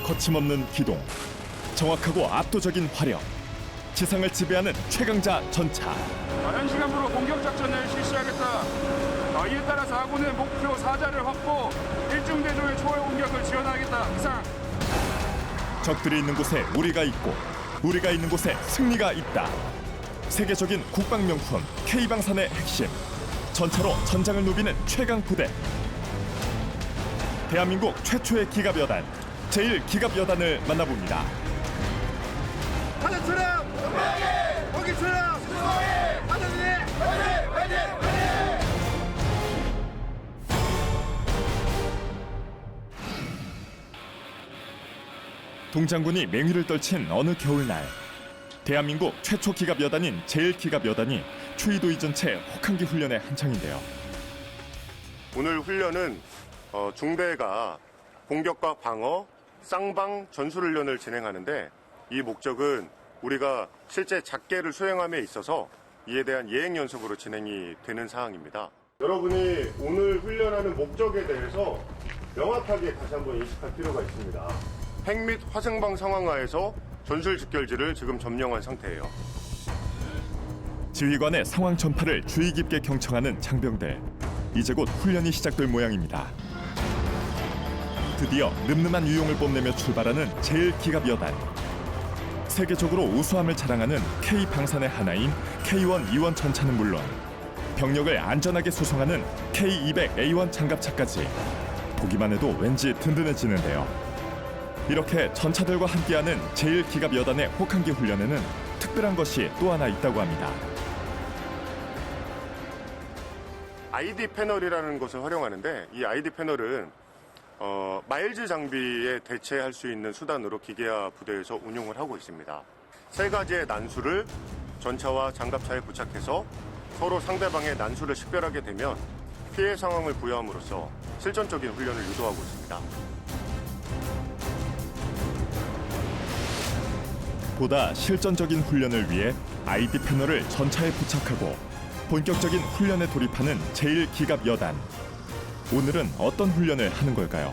거침없는 기동, 정확하고 압도적인 화력, 지상을 지배하는 최강자 전차. 현 시간부로 공격 작전을 실시하겠다. 이에 따라서 아군의 목표 사자를 확보, 일중대조의 초월 공격을 지원하겠다. 이상. 적들이 있는 곳에 우리가 있고 우리가 있는 곳에 승리가 있다. 세계적인 국방명품 K방산의 핵심, 전차로 전장을 누비는 최강 부대. 대한민국 최초의 기갑여단, 제1기갑여단을 만나봅니다. 하늘처럼 건강하게, 거기처럼 수고하게, 하늘이 화이팅! 화이팅! 동장군이 맹위를 떨친 어느 겨울날, 대한민국 최초 기갑여단인 제1기갑여단이 추위도 잊은 채 혹한기 훈련에 한창인데요. 오늘 훈련은 중대가 공격과 방어, 쌍방 전술훈련을 진행하는데, 이 목적은 우리가 실제 작계를 수행함에 있어서 이에 대한 예행 연습으로 진행이 되는 사항입니다. 여러분이 오늘 훈련하는 목적에 대해서 명확하게 다시 한번 인식할 필요가 있습니다. 핵 및 화생방 상황하에서 전술 직결지를 지금 점령한 상태예요. 지휘관의 상황 전파를 주의 깊게 경청하는 장병들. 이제 곧 훈련이 시작될 모양입니다. 드디어 늠름한 유용을 뽐내며 출발하는 제1기갑여단. 세계적으로 우수함을 자랑하는 K방산의 하나인 K1 E1 전차는 물론 병력을 안전하게 수송하는 K200A1 장갑차까지 보기만 해도 왠지 든든해지는데요. 이렇게 전차들과 함께하는 제1기갑여단의 혹한기 훈련에는 특별한 것이 또 하나 있다고 합니다. ID 패널이라는 것을 활용하는데, 이 ID 패널은 마일즈 장비에 대체할 수 있는 수단으로 기계화 부대에서 운용을 하고 있습니다. 세 가지의 난수를 전차와 장갑차에 부착해서 서로 상대방의 난수를 식별하게 되면 피해 상황을 부여함으로써 실전적인 훈련을 유도하고 있습니다. 보다 실전적인 훈련을 위해 ID 패널을 전차에 부착하고 본격적인 훈련에 돌입하는 제1기갑여단. 오늘은 어떤 훈련을 하는 걸까요?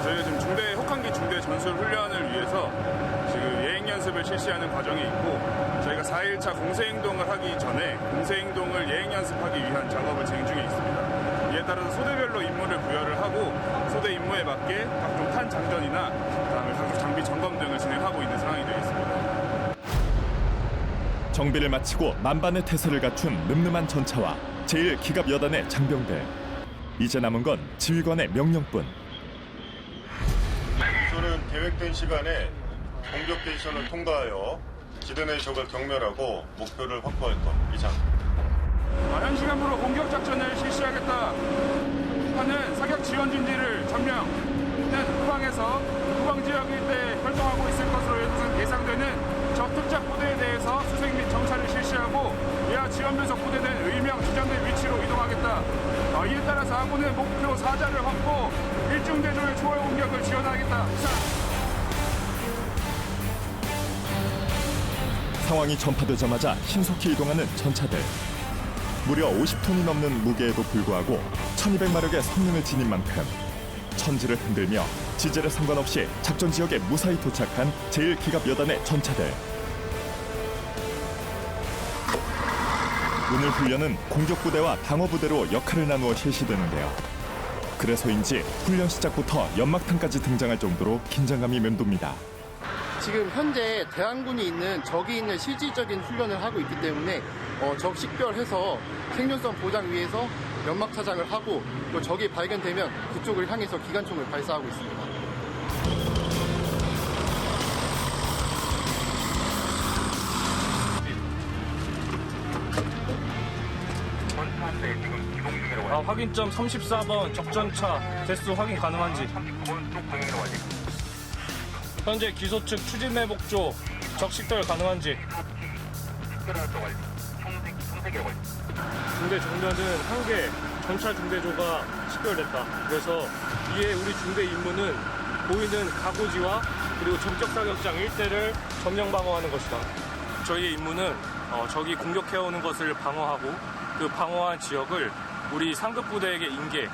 저희가 지금 중대 혹한기 중대 전술 훈련을 위해서 지금 예행 연습을 실시하는 과정이 있고, 저희가 4일차 공세행동을 하기 전에 공세행동을 예행 연습하기 위한 작업을 진행 중에 있습니다. 이에 따라서 소대별로 임무를 부여를 하고 소대 임무에 맞게 각종 탄 장전이나 그다음에 각종 장비 점검 등을 진행하고 있는 상황이 되어 있습니다. 정비를 마치고 만반의 태세를 갖춘 늠름한 전차와 제1기갑여단의 장병들. 이제 남은 건 지휘관의 명령뿐. 기술은 계획된 시간에 공격 대지선을 통과하여 기대 적을 경멸하고 목표를 확보할 것. 이상. 현 시간부로 공격 작전을 실시하겠다 하는 사격 지원 진지를 점령은 후방에서 후방 지역 일대에 활동하고 있을 것으로 예상되는 적 특작 부대에 대해서 수색 및 정찰을 실시하고 이하 지원 배속 부대는 의명 지정된 위치로 이동하겠다. 이에 따라서 아군의 목표 사자를 확보, 일중대조의 초월 공격을 지원하겠다. 상황이 전파되자마자 신속히 이동하는 전차들. 무려 50톤이 넘는 무게에도 불구하고 1200마력의 성능을 지닌 만큼 천지를 흔들며 지질에 상관없이 작전 지역에 무사히 도착한 제1기갑여단의 전차들. 오늘 훈련은 공격부대와 방어부대로 역할을 나누어 실시되는데요. 그래서인지 훈련 시작부터 연막탄까지 등장할 정도로 긴장감이 맴돕니다. 지금 현재 대한군이 있는 적이 있는 실질적인 훈련을 하고 있기 때문에 적 식별해서 생존성 보장 위해서 연막 차장을 하고 또 적이 발견되면 그쪽을 향해서 기관총을 발사하고 있습니다. 확인점 34번 적전차 대수 확인 가능한지. 현재 기소 측 추진 매복조 적식별 가능한지. 중대 정면은 한 개 전차 중대조가 식별됐다. 그래서 이에 우리 중대 임무는 보이는 가고지와 그리고 전격 사격장 일대를 점령 방어하는 것이다. 저희의 임무는 적이 공격해오는 것을 방어하고 그 방어한 지역을 우리 상급 부대에게 인계,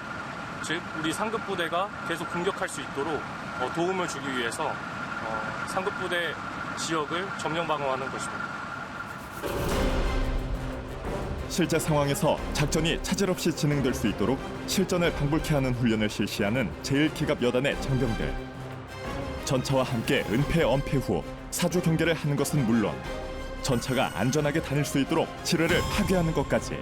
즉 우리 상급 부대가 계속 공격할 수 있도록 도움을 주기 위해서 상급 부대 지역을 점령 방어하는 것입니다. 실제 상황에서 작전이 차질 없이 진행될 수 있도록 실전을 방불케 하는 훈련을 실시하는 제1기갑 여단의 장병들. 전차와 함께 은폐, 엄폐 후 사주 경계를 하는 것은 물론 전차가 안전하게 다닐 수 있도록 지뢰를 파괴하는 것까지.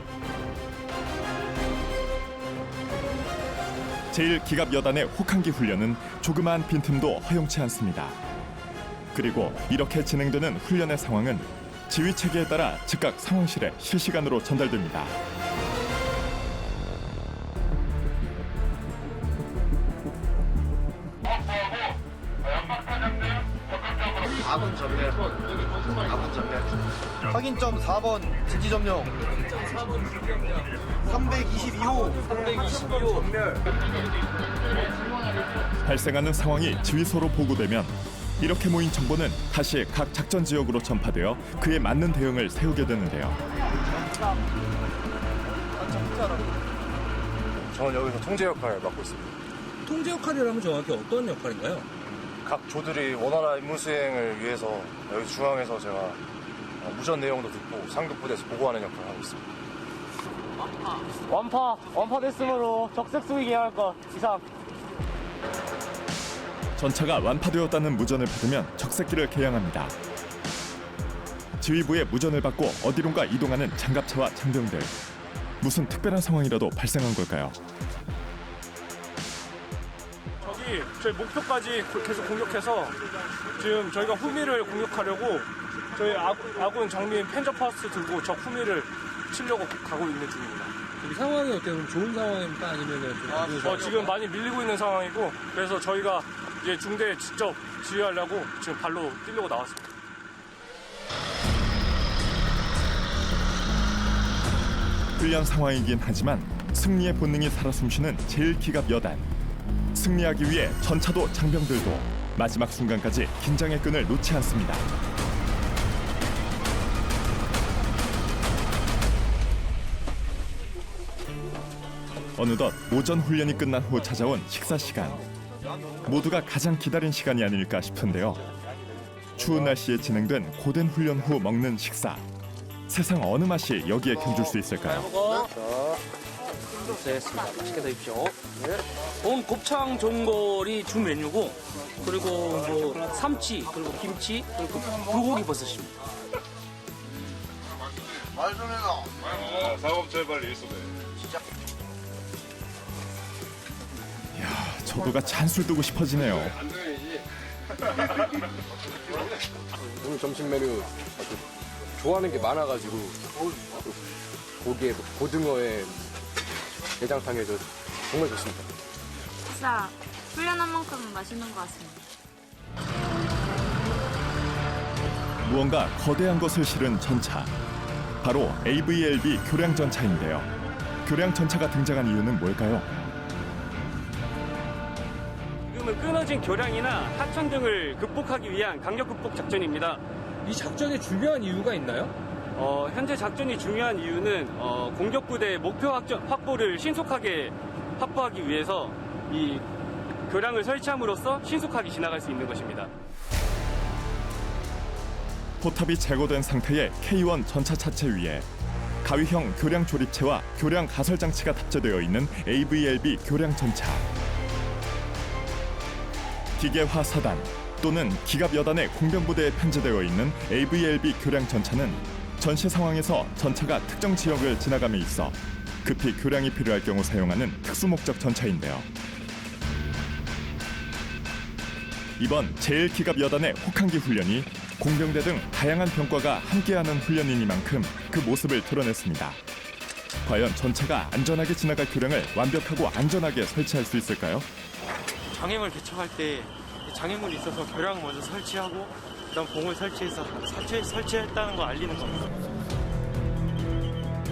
제1기갑 여단의 혹한기 훈련은 조그마한 빈틈도 허용치 않습니다. 그리고 이렇게 진행되는 훈련의 상황은 지휘 체계에 따라 즉각 상황실에 실시간으로 전달됩니다. 아군 전멸. 아군 전멸. 확인점 4번 진지 점령. 322호. 322호 전멸. 발생하는 상황이 지휘소로 보고되면 이렇게 모인 정보는 다시 각 작전 지역으로 전파되어 그에 맞는 대응을 세우게 되는데요. 저는 여기서 통제 역할을 맡고 있습니다. 통제 역할이라면 정확히 어떤 역할인가요? 각 조들이 원활한 임무 수행을 위해서 여기 중앙에서 제가 무전 내용도 듣고 상급 부대에서 보고하는 역할을 하고 있습니다. 완파 됐으므로 적색 수비 기할 것 이상. 전차가 완파되었다는 무전을 받으면 적색기를 개양합니다. 지휘부의 무전을 받고 어디론가 이동하는 장갑차와 장병들. 무슨 특별한 상황이라도 발생한 걸까요? 저기 저희 목표까지 계속 공격해서 지금 저희가 후미를 공격하려고 저희 아군 장비인 펜저파스 들고 적 후미를 치려고 가고 있는 중입니다. 이 상황이 어때요? 그럼 좋은 상황입니까? 아니면은 좀 안 좋은 상황? 지금 많이 밀리고 있는 상황이고 그래서 저희가 이제 중대에 직접 지휘하려고 지금 발로 뛰려고 나왔습니다. 훈련 상황이긴 하지만 승리의 본능이 살아 숨쉬는 제1기갑 여단. 승리하기 위해 전차도 장병들도 마지막 순간까지 긴장의 끈을 놓지 않습니다. 어느덧 오전 훈련이 끝난 후 찾아온 식사 시간. 모두가 가장 기다린 시간이 아닐까 싶은데요. 추운 날씨에 진행된 고된 훈련 후 먹는 식사. 세상 어느 맛이 여기에 견줄 수 있을까요? 됐습니다. 맛있게 드십시오. 오늘 곱창 전골이 주 메뉴고 그리고 뭐 삼치 그리고 김치 그리고 불고기 버섯입니다. 저도 같이 한술 뜨고 싶어지네요. 오늘 점심 메뉴 좋아하는 게 많아가지고 고기에 고등어에 내장탕에 정말 좋습니다. 진짜 훈련한 만큼은 맛있는 것 같습니다. 무언가 거대한 것을 실은 전차. 바로 AVLB 교량 전차인데요. 교량 전차가 등장한 이유는 뭘까요? 지금은 끊어진 교량이나 하천 등을 극복하기 위한 강력 극복 작전입니다. 이 작전에 중요한 이유가 있나요? 현재 작전이 중요한 이유는 공격부대의 목표 확보를 신속하게 확보하기 위해서 이 교량을 설치함으로써 신속하게 지나갈 수 있는 것입니다. 포탑이 제거된 상태의 K1 전차 차체 위에 가위형 교량 조립체와 교량 가설 장치가 탑재되어 있는 AVLB 교량 전차. 기계화 사단 또는 기갑 여단의 공병부대에 편제되어 있는 AVLB 교량 전차는 전시 상황에서 전차가 특정 지역을 지나감에 있어 급히 교량이 필요할 경우 사용하는 특수목적 전차인데요. 이번 제1기갑 여단의 혹한기 훈련이 공병대 등 다양한 병과가 함께하는 훈련이니만큼 그 모습을 드러냈습니다. 과연 전차가 안전하게 지나갈 교량을 완벽하고 안전하게 설치할 수 있을까요? 장애물 개척할 때 장애물이 있어서 교량을 먼저 설치하고 그다음 봉을 설치해서 설치했다는 걸 알리는 겁니다.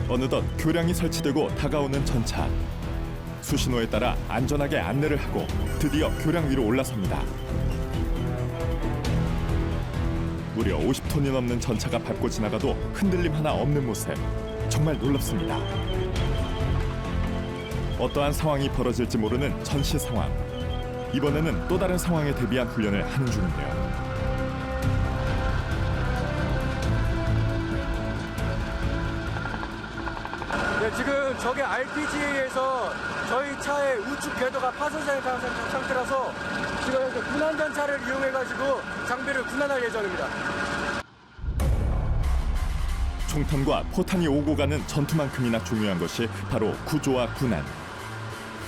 어느덧 교량이 설치되고 다가오는 전차. 수신호에 따라 안전하게 안내를 하고 드디어 교량 위로 올라섭니다. 무려 50톤이 넘는 전차가 밟고 지나가도 흔들림 하나 없는 모습. 정말 놀랍습니다. 어떠한 상황이 벌어질지 모르는 전시 상황. 이번에는 또 다른 상황에 대비한 훈련을 하는 중인데요. 네, 지금 저게 RPGA에서 저희 차의 우측 궤도가 파손된 상태라서 지금 현재 군안 전차를 이용해가지고 장비를 군안할 예정입니다. 총탄과 포탄이 오고 가는 전투만큼이나 중요한 것이 바로 구조와 군안.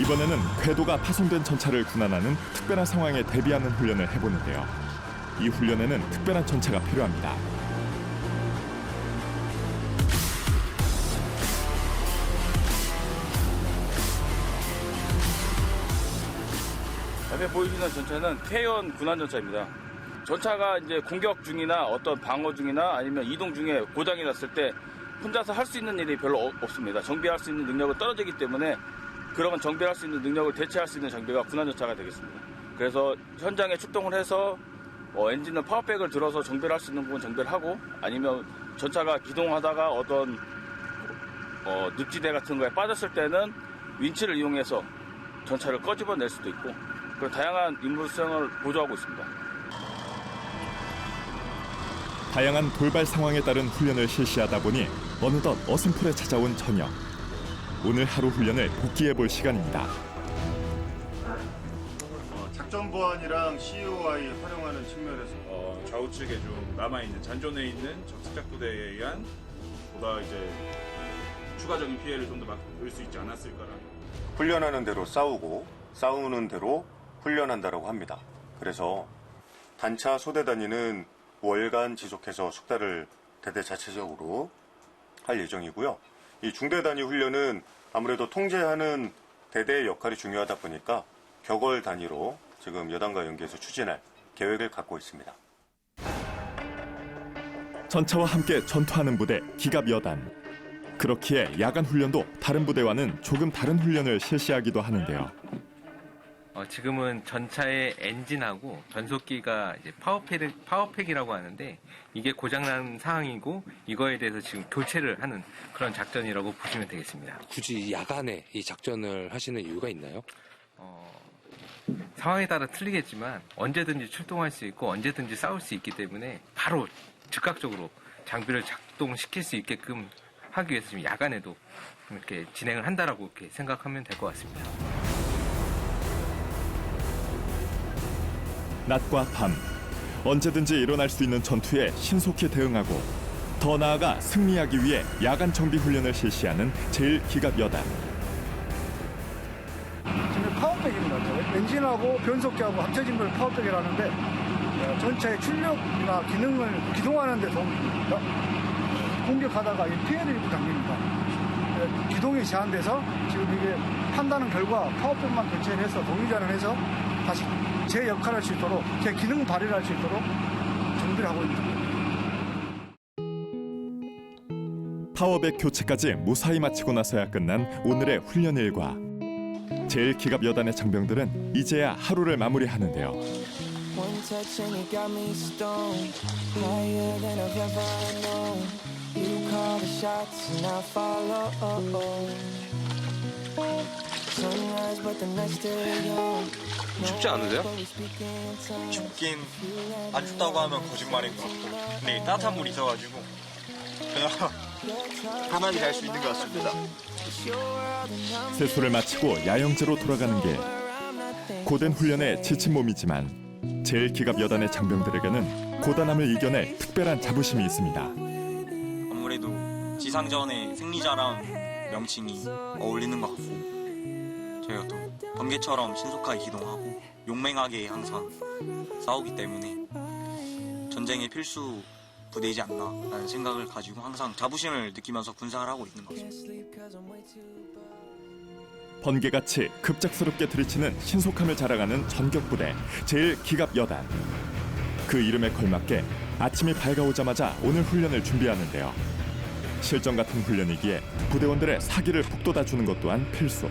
이번에는 궤도가 파손된 전차를 군안하는 특별한 상황에 대비하는 훈련을 해보는데요. 이 훈련에는 특별한 전차가 필요합니다. 앞에 보이시는 전차는 K1 군안 전차입니다. 전차가 이제 공격 중이나 어떤 방어 중이나 아니면 이동 중에 고장이 났을 때 혼자서 할 수 있는 일이 별로 없습니다. 정비할 수 있는 능력은 떨어지기 때문에 그런 정비할 수 있는 능력을 대체할 수 있는 장비가 군안 전차가 되겠습니다. 그래서 현장에 출동을 해서 엔진을 파워백을 들어서 정비를 할 수 있는 부분 정비를 하고 아니면 전차가 기동하다가 어떤 늪지대 같은 거에 빠졌을 때는 윈치를 이용해서 전차를 꺼집어낼 수도 있고 그런 다양한 임무 수행을 보조하고 있습니다. 다양한 돌발 상황에 따른 훈련을 실시하다 보니 어느덧 어슴풀에 찾아온 저녁. 오늘 하루 훈련을 복기해 볼 시간입니다. 작전 보안이랑 COI 활용하는 측면에서 좌우측에 좀 남아있는 잔존에 있는 적습작 부대에 의한 보다 이제 추가적인 피해를 좀 더 막을 수 있지 않았을까라는. 훈련하는 대로 싸우고 싸우는 대로 훈련한다라고 합니다. 그래서 단차 소대 단위는 월간 지속해서 숙달을 대대자체적으로 할 예정이고요. 이 중대 단위 훈련은 아무래도 통제하는 대대의 역할이 중요하다 보니까 격월 단위로 지금 여당과 연계해서 추진할 계획을 갖고 있습니다. 전차와 함께 전투하는 부대 기갑 여단. 그렇기에 야간 훈련도 다른 부대와는 조금 다른 훈련을 실시하기도 하는데요. 지금은 전차의 엔진하고 전속기가 이제 파워팩이라고 하는데 이게 고장난 상황이고 이거에 대해서 지금 교체를 하는 그런 작전이라고 보시면 되겠습니다. 굳이 야간에 이 작전을 하시는 이유가 있나요? 상황에 따라 틀리겠지만 언제든지 출동할 수 있고 언제든지 싸울 수 있기 때문에 바로 즉각적으로 장비를 작동시킬 수 있게끔 하기 위해서 지금 야간에도 이렇게 진행을 한다라고 이렇게 생각하면 될 것 같습니다. 낮과 밤, 언제든지 일어날 수 있는 전투에 신속히 대응하고 더 나아가 승리하기 위해 야간 정비 훈련을 실시하는 제1기갑여단. 지금 파워백입니다. 엔진하고 변속기하고 합쳐진 걸 파워백이라는데 전차의 출력이나 기능을 기동하는 데 도움이 됩니다. 공격하다가 피해를 입고 당깁니다. 기동이 제한돼서 지금 이게 판단한 결과 파워백만 교체를 해서 동기전을 해서 다시 제 역할을 할 수 있도록 제 기능 발휘를 할 수 있도록 준비를 하고 있습니다. 파워백 교체까지 무사히 마치고 나서야 끝난 오늘의 훈련 일과 제1기갑 여단의 장병들은 이제야 하루를 마무리하는데요. 춥지 않으세요? 춥긴 안 춥다고 하면 거짓말인 것 같고 근데 따뜻한 물이 있어가지고 그냥 편하게 잘 수 있는 것 같습니다. 세수를 마치고 야영지로 돌아가는 길. 고된 훈련에 지친 몸이지만 제1기갑 여단의 장병들에게는 고단함을 이겨낼 특별한 자부심이 있습니다. 아무래도 지상전의 승리자라는 명칭이 어울리는 것 같고 저희가 또 번개처럼 신속하게 기동하고 용맹하게 항상 싸우기 때문에 전쟁의 필수 부대이지 않나라는 생각을 가지고 항상 자부심을 느끼면서 군생활을 하고 있는 것 같습니다. 번개같이 급작스럽게 들이치는 신속함을 자랑하는 전격부대 제1기갑 여단. 그 이름에 걸맞게 아침이 밝아오자마자 오늘 훈련을 준비하는데요. 실전 같은 훈련이기에 부대원들의 사기를 북돋아주는 것 또한 필수.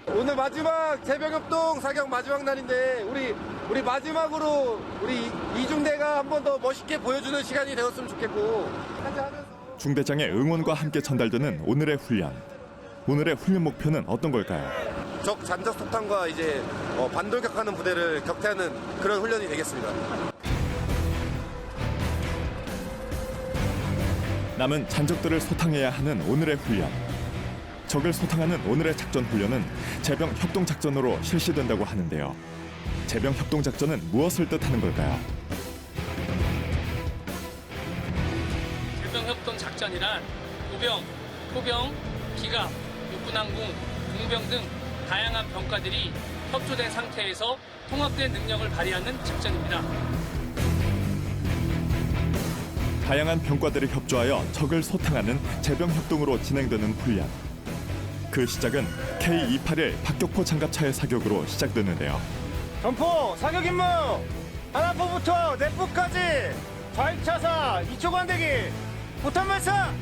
오늘 마지막 제병협동 사격 마지막 날인데 우리 마지막으로 우리 이중대가 한 번 더 멋있게 보여주는 시간이 되었으면 좋겠고 중대장의 응원과 함께 전달되는 오늘의 훈련. 오늘의 훈련 목표는 어떤 걸까요? 적 잔적 소탕과 이제 반돌격하는 부대를 격퇴하는 그런 훈련이 되겠습니다. 남은 잔적들을 소탕해야 하는 오늘의 훈련. 적을 소탕하는 오늘의 작전 훈련은 제병 협동 작전으로 실시된다고 하는데요. 제병 협동 작전은 무엇을 뜻하는 걸까요? 제병 협동 작전이란 보병, 포병, 기갑, 육군항공, 공병 등 다양한 병과들이 협조된 상태에서 통합된 능력을 발휘하는 작전입니다. 다양한 병과들이 협조하여 적을 소탕하는 제병 협동으로 진행되는 훈련. 그 시작은 K281 박격포 장갑차의 사격으로 시작되는데요. 전포 사격 임무 하나포부터 넷포까지 좌익차사 2초 관대기 포탄 발사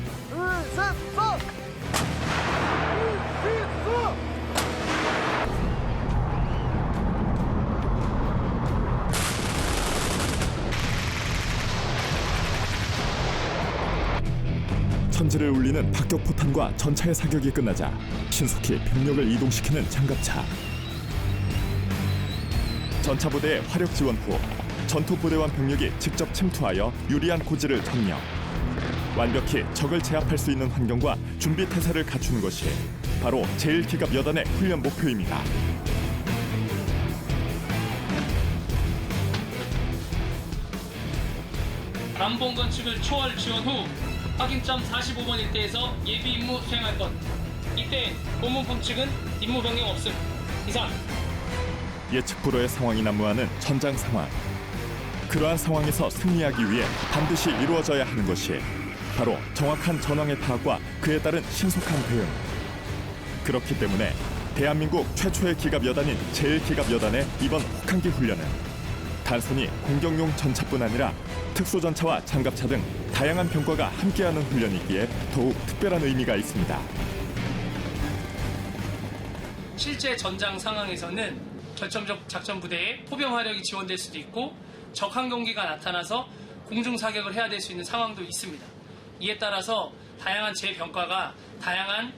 천지를 울리는 박격포탄과 전차의 사격이 끝나자 신속히 병력을 이동시키는 장갑차. 전차부대의 화력 지원 후 전투부대원 병력이 직접 침투하여 유리한 고지를 점령. 완벽히 적을 제압할 수 있는 환경과 준비 태세를 갖추는 것이 바로 제1기갑 여단의 훈련 목표입니다. 남봉 건축을 초월 지원 후 확인점 45번 일대에서 예비 임무 수행할 것. 이때 고문품 측은 임무 변경 없음. 이상. 예측 불허의 상황이 난무하는 전장 상황. 그러한 상황에서 승리하기 위해 반드시 이루어져야 하는 것이 바로 정확한 전황의 파악과 그에 따른 신속한 대응. 그렇기 때문에 대한민국 최초의 기갑 여단인 제1기갑 여단의 이번 혹한기 훈련은 단순히 공격용 전차뿐 아니라 특수전차와 장갑차 등 다양한 병과가 함께하는 훈련이기에 더욱 특별한 의미가 있습니다. 실제 전장 상황에서는 결정적 작전 부대에 포병 화력이 지원될 수도 있고 적 항공기가 나타나서 공중 사격을 해야 될 수 있는 상황도 있습니다. 이에 따라서 다양한 제병과가 다양한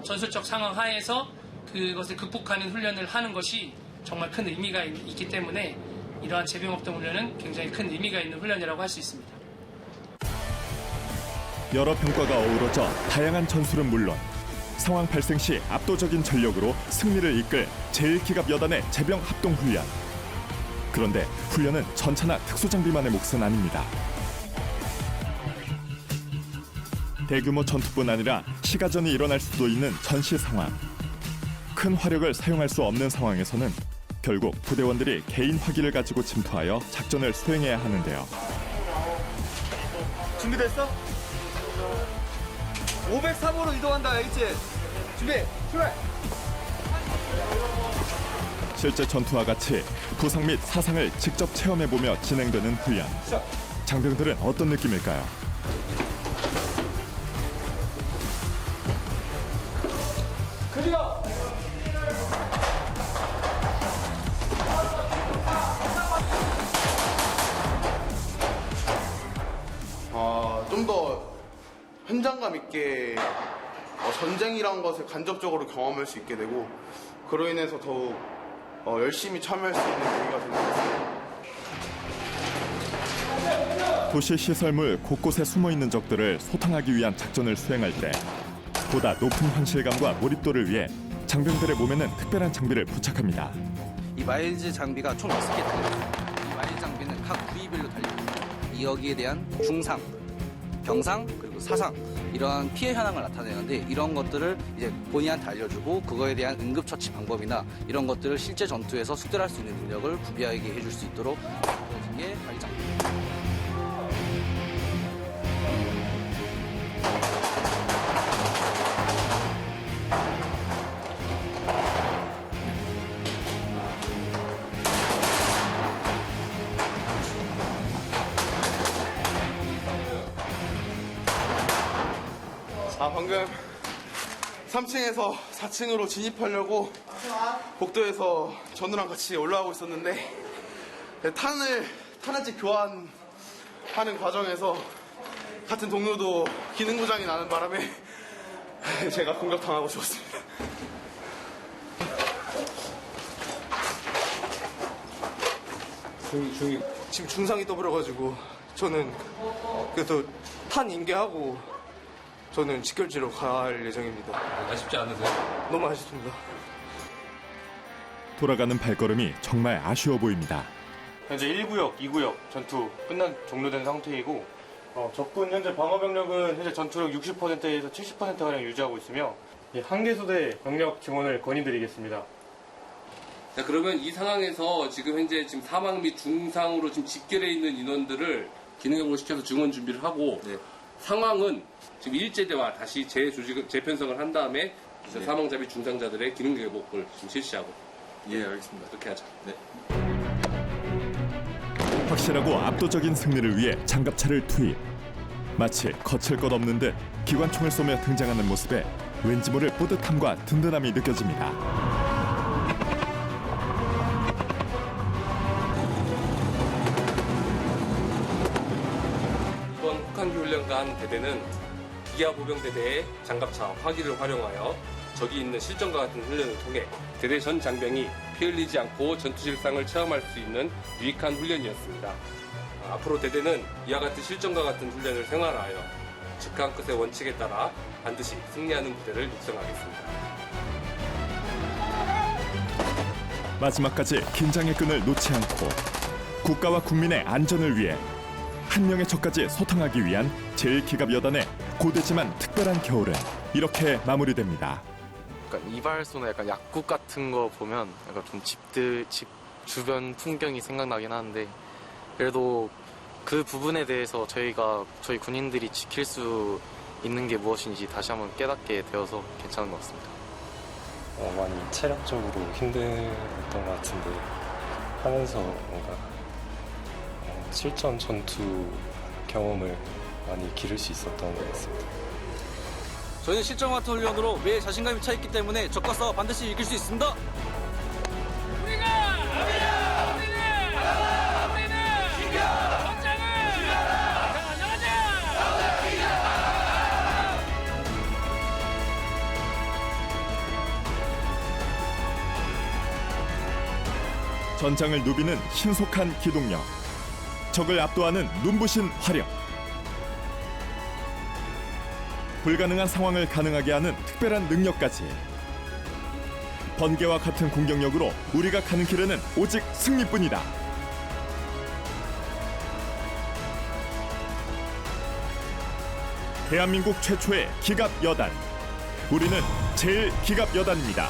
전술적 상황 하에서 그것을 극복하는 훈련을 하는 것이 정말 큰 의미가 있기 때문에 이러한 제병협동 훈련은 굉장히 큰 의미가 있는 훈련이라고 할 수 있습니다. 여러 병과가 어우러져 다양한 전술은 물론 상황 발생 시 압도적인 전력으로 승리를 이끌 제1기갑 여단의 제병 합동 훈련. 그런데 훈련은 전차나 특수장비만의 몫은 아닙니다. 대규모 전투뿐 아니라 시가전이 일어날 수도 있는 전시 상황. 큰 화력을 사용할 수 없는 상황에서는 결국 부대원들이 개인 화기를 가지고 침투하여 작전을 수행해야 하는데요. 준비됐어? 503호로 이동한다. 알겠지? 준비 출발. 실제 전투와 같이 부상 및 사상을 직접 체험해보며 진행되는 훈련. 장병들은 어떤 느낌일까요? 클리어. 좀 더 현장감 있게 전쟁이란 것을 간접적으로 경험할 수 있게 되고 그로 인해서 더욱 열심히 참여할 수 있는 계기가 되는 것 같습니다. 도시 시설물 곳곳에 숨어있는 적들을 소탕하기 위한 작전을 수행할 때 보다 높은 현실감과 몰입도를 위해 장병들의 몸에는 특별한 장비를 부착합니다. 이 마일즈 장비가 총 6개 달려있습니다. 이 마일즈 장비는 각 부위별로 달려있습니다. 여기에 대한 중상, 병상, 그리고 사상 이러한 피해 현황을 나타내는데 이런 것들을 이제 본인한테 알려주고 그거에 대한 응급처치 방법이나 이런 것들을 실제 전투에서 숙달할 수 있는 능력을 구비하게 해줄 수 있도록 만들어진 게 마일즈 장비입니다. 방금 3층에서 4층으로 진입하려고 복도에서 전우랑 같이 올라가고 있었는데 탄환지 교환하는 과정에서 같은 동료도 기능부장이 나는 바람에 제가 공격당하고 죽었습니다. 지금 중상이 떠버려가지고 저는 그래서 탄 인계하고 저는 직결지로 갈 예정입니다. 아쉽지 않으세요? 너무 아쉽습니다. 돌아가는 발걸음이 정말 아쉬워 보입니다. 현재 1구역, 2구역 전투 종료된 상태이고 적군 현재 방어 병력은 현재 전투력 60%에서 70%가량 유지하고 있으며 한개소대 병력 증원을 건의드리겠습니다. 자, 그러면 이 상황에서 지금 현재 사망 및 중상으로 지금 집결해 있는 인원들을 기능회복을 시켜서 증원 준비를 하고 상황은 지금 일제대와 다시 재편성을 한 다음에 사망자 및 중상자들의 기능회복을 지금 실시하고. 예, 알겠습니다. 그렇게 하자. 네. 확실하고 압도적인 승리를 위해 장갑차를 투입. 마치 거칠 것 없는 듯 기관총을 쏘며 등장하는 모습에 왠지 모를 뿌듯함과 든든함이 느껴집니다. 이번 혹한기 훈련관 대대는 기아 보병대대의 장갑차 화기를 활용하여 적이 있는 실전과 같은 훈련을 통해 대대 전 장병이 피 흘리지 않고 전투 실상을 체험할 수 있는 유익한 훈련이었습니다. 앞으로 대대는 이와 같은 실전과 같은 훈련을 생활하여 직한 끝의 원칙에 따라 반드시 승리하는 부대를 육성하겠습니다. 마지막까지 긴장의 끈을 놓지 않고 국가와 국민의 안전을 위해 한 명의 적까지 소탕하기 위한 제1기갑여단의 고되지만 특별한 겨울은 이렇게 마무리됩니다. 약간 이발소나 약간 약국 같은 거 보면 약간 좀 집 주변 풍경이 생각나긴 하는데 그래도 그 부분에 대해서 저희 군인들이 지킬 수 있는 게 무엇인지 다시 한번 깨닫게 되어서 괜찮은 것 같습니다. 많이 체력적으로 힘들었던 것 같은데 하면서 뭔가 실전 전투 경험을 많이 기를 수 있었던 것 같습니다. 저희는 실전 같은 훈련으로 매일 자신감이 차 있기 때문에 적과 싸워 반드시 이길 수 있습니다. 전장을 누비는 신속한 기동력, 적을 압도하는 눈부신 화력, 불가능한 상황을 가능하게 하는 특별한 능력까지. 번개와 같은 공격력으로 우리가 가는 길에는 오직 승리뿐이다. 대한민국 최초의 기갑여단, 우리는 제1기갑여단입니다.